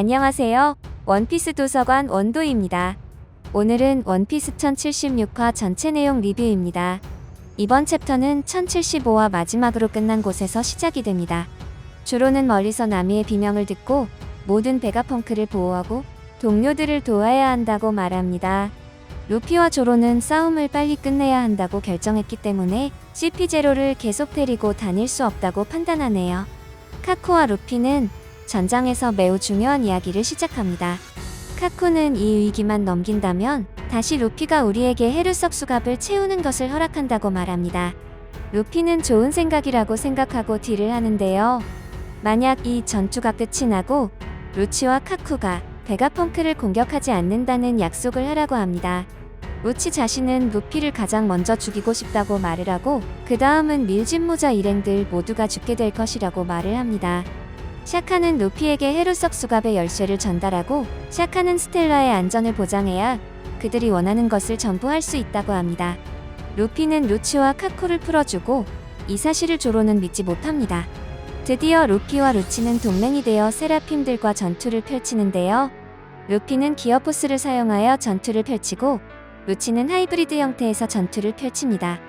안녕하세요. 원피스 도서관 원도입니다. 오늘은 원피스 1076화 전체 내용 리뷰입니다. 이번 챕터는 1075화 마지막으로 끝난 곳에서 시작이 됩니다. 조로는 멀리서 나미의 비명을 듣고 모든 베가펑크를 보호하고 동료들을 도와야 한다고 말합니다. 루피와 조로는 싸움을 빨리 끝내야 한다고 결정했기 때문에 CP0를 계속 데리고 다닐 수 없다고 판단하네요. 카쿠와 루피는 전장에서 매우 중요한 이야기를 시작합니다. 카쿠는 이 위기만 넘긴다면 다시 루피가 우리에게 헤르석 수갑을 채우는 것을 허락한다고 말합니다. 루피는 좋은 생각이라고 생각하고 딜을 하는데요. 만약 이 전투가 끝이 나고 루치와 카쿠가 베가펑크를 공격하지 않는다는 약속을 하라고 합니다. 루치 자신은 루피를 가장 먼저 죽이고 싶다고 말을 하고 그 다음은 밀짚모자 일행들 모두가 죽게 될 것이라고 말을 합니다. 샤카는 루피에게 헤르석 수갑의 열쇠를 전달하고 샤카는 스텔라의 안전을 보장해야 그들이 원하는 것을 전부 할 수 있다고 합니다. 루피는 루치와 카쿠를 풀어주고 이 사실을 조로는 믿지 못합니다. 드디어 루피와 루치는 동맹이 되어 세라핌들과 전투를 펼치는데요. 루피는 기어포스를 사용하여 전투를 펼치고 루치는 하이브리드 형태에서 전투를 펼칩니다.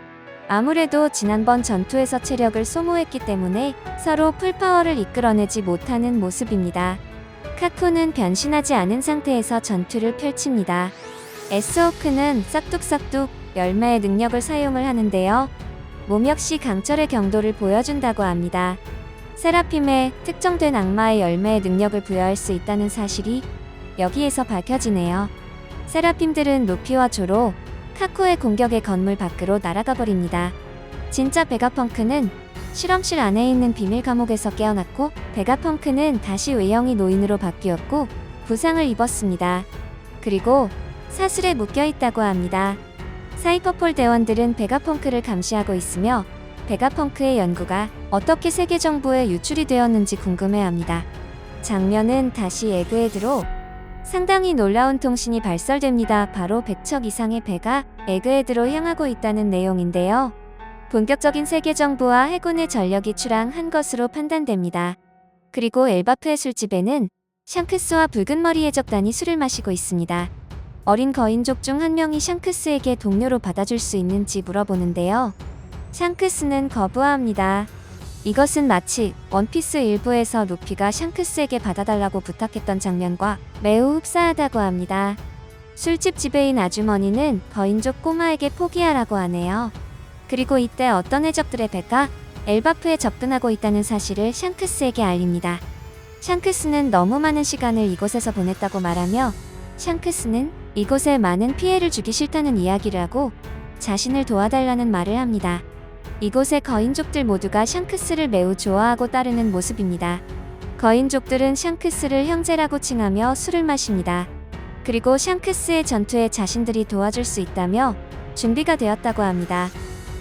아무래도 지난번 전투에서 체력을 소모했기 때문에 서로 풀파워를 이끌어내지 못하는 모습입니다. 카쿠는 변신하지 않은 상태에서 전투를 펼칩니다. 에스호크는 싹둑싹둑 열매의 능력을 사용을 하는데요. 몸 역시 강철의 경도를 보여준다고 합니다. 세라핌에 특정된 악마의 열매의 능력을 부여할 수 있다는 사실이 여기에서 밝혀지네요. 세라핌들은 루피와 조로, 카쿠의 공격에 건물 밖으로 날아가 버립니다. 진짜 베가펑크는 실험실 안에 있는 비밀 감옥에서 깨어났고 베가펑크는 다시 외형이 노인으로 바뀌었고 부상을 입었습니다. 그리고 사슬에 묶여 있다고 합니다. 사이퍼폴 대원들은 베가펑크를 감시하고 있으며 베가펑크의 연구가 어떻게 세계 정부에 유출이 되었는지 궁금해합니다. 장면은 다시 에그헤드로 상당히 놀라운 통신이 발설됩니다. 바로 100척 이상의 배가 에그헤드로 향하고 있다는 내용인데요. 본격적인 세계 정부와 해군의 전력이 출항한 것으로 판단됩니다. 그리고 엘바프의 술집에는 샹크스와 붉은 머리 해적단이 술을 마시고 있습니다. 어린 거인족 중 한 명이 샹크스에게 동료로 받아줄 수 있는지 물어보는데요. 샹크스는 거부합니다. 이것은 마치 원피스 일부에서 루피가 샹크스에게 받아달라고 부탁했던 장면과 매우 흡사하다고 합니다. 술집 지배인 아주머니는 거인족 꼬마에게 포기하라고 하네요. 그리고 이때 어떤 해적들의 배가 엘바프에 접근하고 있다는 사실을 샹크스에게 알립니다. 샹크스는 너무 많은 시간을 이곳에서 보냈다고 말하며 샹크스는 이곳에 많은 피해를 주기 싫다는 이야기를 하고 자신을 도와달라는 말을 합니다. 이곳의 거인족들 모두가 샹크스를 매우 좋아하고 따르는 모습입니다. 거인족들은 샹크스를 형제라고 칭하며 술을 마십니다. 그리고 샹크스의 전투에 자신들이 도와줄 수 있다며 준비가 되었다고 합니다.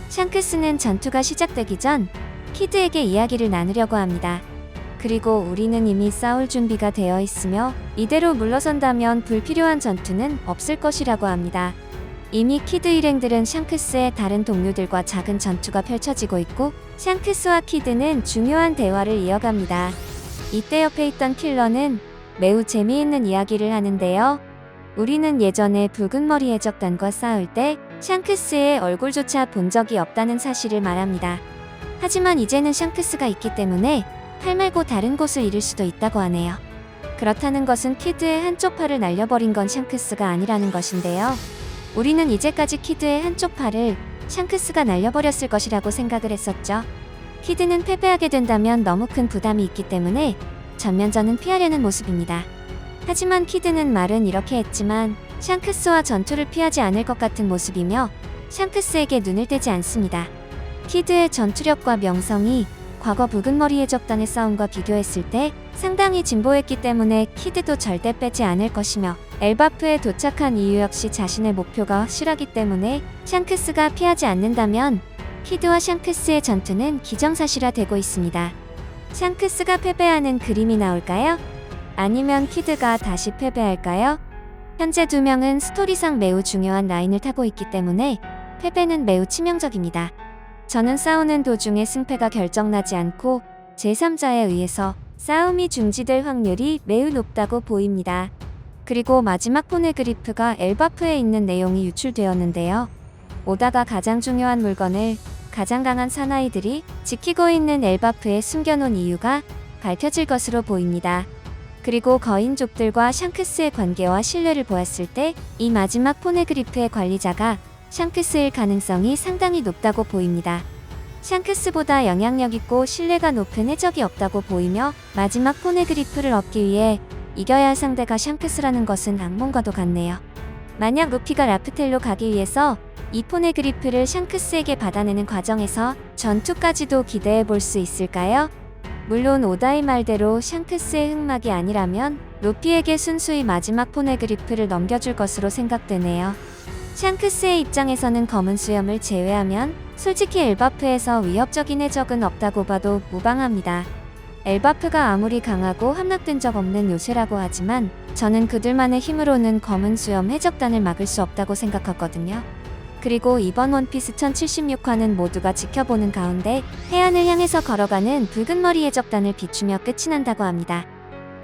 샹크스는 전투가 시작되기 전 키드에게 이야기를 나누려고 합니다. 그리고 우리는 이미 싸울 준비가 되어 있으며 이대로 물러선다면 불필요한 전투는 없을 것이라고 합니다. 이미 키드 일행들은 샹크스의 다른 동료들과 작은 전투가 펼쳐지고 있고 샹크스와 키드는 중요한 대화를 이어갑니다. 이때 옆에 있던 킬러는 매우 재미있는 이야기를 하는데요. 우리는 예전에 붉은 머리 해적단과 싸울 때 샹크스의 얼굴조차 본 적이 없다는 사실을 말합니다. 하지만 이제는 샹크스가 있기 때문에 팔 말고 다른 곳을 잃을 수도 있다고 하네요. 그렇다는 것은 키드의 한쪽 팔을 날려버린 건 샹크스가 아니라는 것인데요. 우리는 이제까지 키드의 한쪽 팔을 샹크스가 날려버렸을 것이라고 생각을 했었죠. 키드는 패배하게 된다면 너무 큰 부담이 있기 때문에 전면전은 피하려는 모습입니다. 하지만 키드는 말은 이렇게 했지만 샹크스와 전투를 피하지 않을 것 같은 모습이며 샹크스에게 눈을 떼지 않습니다. 키드의 전투력과 명성이 과거 붉은 머리 해적단의 싸움과 비교했을 때 상당히 진보했기 때문에 키드도 절대 빼지 않을 것이며 엘바프에 도착한 이유 역시 자신의 목표가 확실하기 때문에 샹크스가 피하지 않는다면 키드와 샹크스의 전투는 기정사실화되고 있습니다. 샹크스가 패배하는 그림이 나올까요? 아니면 키드가 다시 패배할까요? 현재 두 명은 스토리상 매우 중요한 라인을 타고 있기 때문에 패배는 매우 치명적입니다. 저는 싸우는 도중에 승패가 결정나지 않고 제3자에 의해서 싸움이 중지될 확률이 매우 높다고 보입니다. 그리고 마지막 포네그리프가 엘바프에 있는 내용이 유출되었는데요. 오다가 가장 중요한 물건을 가장 강한 사나이들이 지키고 있는 엘바프에 숨겨놓은 이유가 밝혀질 것으로 보입니다. 그리고 거인족들과 샹크스의 관계와 신뢰를 보았을 때 이 마지막 포네그리프의 관리자가 샹크스일 가능성이 상당히 높다고 보입니다. 샹크스보다 영향력 있고 신뢰가 높은 해적이 없다고 보이며 마지막 포네그리프를 얻기 위해 이겨야 할 상대가 샹크스라는 것은 악몽과도 같네요. 만약 루피가 라프텔로 가기 위해서 이 포네그리프를 샹크스에게 받아내는 과정에서 전투까지도 기대해 볼 수 있을까요? 물론 오다의 말대로 샹크스의 흑막이 아니라면 루피에게 순수히 마지막 포네그리프를 넘겨줄 것으로 생각되네요. 샹크스의 입장에서는 검은 수염을 제외하면 솔직히 엘바프에서 위협적인 해적은 없다고 봐도 무방합니다. 엘바프가 아무리 강하고 함락된 적 없는 요새라고 하지만 저는 그들만의 힘으로는 검은 수염 해적단을 막을 수 없다고 생각하거든요. 그리고 이번 원피스 1076화는 모두가 지켜보는 가운데 해안을 향해서 걸어가는 붉은 머리 해적단을 비추며 끝이 난다고 합니다.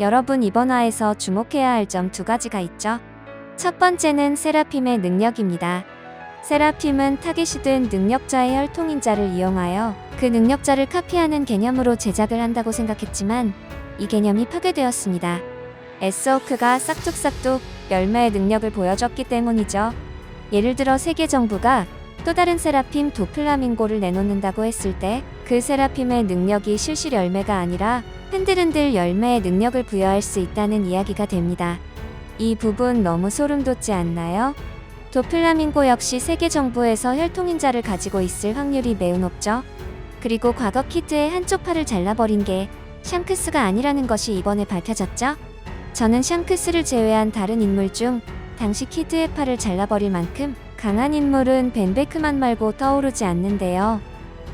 여러분 이번 화에서 주목해야 할 점 두 가지가 있죠. 첫 번째는 세라핌의 능력입니다. 세라핌은 타겟이 된 능력자의 혈통인자를 이용하여 그 능력자를 카피하는 개념으로 제작을 한다고 생각했지만 이 개념이 파괴되었습니다. 에스호크가 싹둑싹둑 열매의 능력을 보여줬기 때문이죠. 예를 들어 세계 정부가 또 다른 세라핌 도플라밍고를 내놓는다고 했을 때 그 세라핌의 능력이 실실 열매가 아니라 흔들흔들 열매의 능력을 부여할 수 있다는 이야기가 됩니다. 이 부분 너무 소름 돋지 않나요? 도플라밍고 역시 세계 정부에서 혈통인자를 가지고 있을 확률이 매우 높죠. 그리고 과거 키드의 한쪽 팔을 잘라버린 게 샹크스가 아니라는 것이 이번에 밝혀졌죠. 저는 샹크스를 제외한 다른 인물 중 당시 키드의 팔을 잘라버릴 만큼 강한 인물은 벤베크만 말고 떠오르지 않는데요.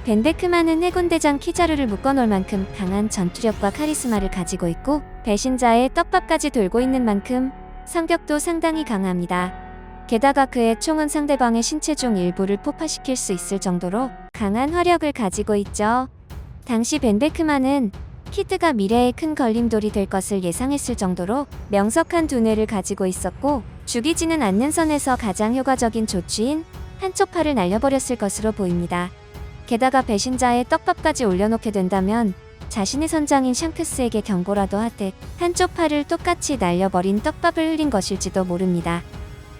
벤베크만은 해군대장 키자르를 묶어놓을 만큼 강한 전투력과 카리스마를 가지고 있고 배신자의 떡밥까지 돌고 있는 만큼 성격도 상당히 강합니다. 게다가 그의 총은 상대방의 신체 중 일부를 폭파시킬 수 있을 정도로 강한 화력을 가지고 있죠. 당시 벤베크만은 키드가 미래의 큰 걸림돌이 될 것을 예상했을 정도로 명석한 두뇌를 가지고 있었고 죽이지는 않는 선에서 가장 효과적인 조치인 한쪽 팔을 날려버렸을 것으로 보입니다. 게다가 배신자의 떡밥까지 올려놓게 된다면 자신의 선장인 샹크스에게 경고라도 하듯 한쪽 팔을 똑같이 날려버린 떡밥을 흘린 것일지도 모릅니다.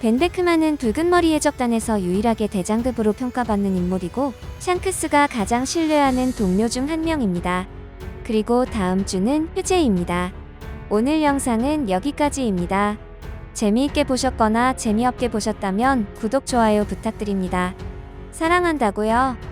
벤베크만은 붉은 머리 해적단에서 유일하게 대장급으로 평가받는 인물이고 샹크스가 가장 신뢰하는 동료 중 한 명입니다. 그리고 다음 주는 휴재입니다. 오늘 영상은 여기까지입니다. 재미있게 보셨거나 재미없게 보셨다면 구독, 좋아요 부탁드립니다. 사랑한다고요.